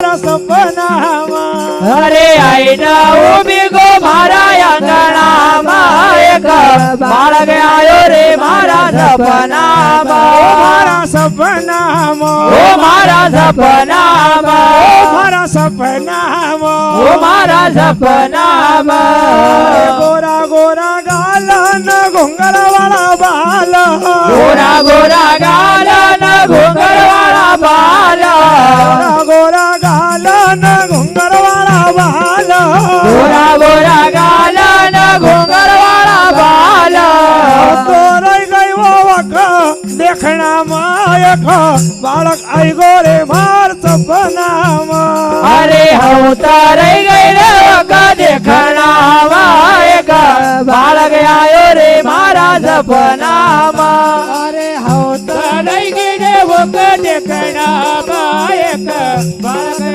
मारा सपनामा अरे आई न उभी गो मारा अंगणाમાં એક બાળક આયો રે મારા સપનામાં मारा सपनामा ઓ મારા સપનામાં मारा सपनामा ઓ મારા સપનામાં गोरा गोरा गाला न घुंगर वाला बाल ગોરા ગોરા ગાલ ન ઘૂંઘર વાળા બાલ गोरा गाला न घुंगर वाला बाल ગોરા ગોરા ગાલ ન ઘૂંઘર વાળા બાલ तो रही गई वो वक देखना मायक बालक आई गोरे मार सपनामा અરે હું તો રહી ગઈ રે વખત દેખણામાં એક બાળક આયો રે મારા સપનામાં अरे हो રહી ગઈ રે વખત દેખણામાં એક બાળક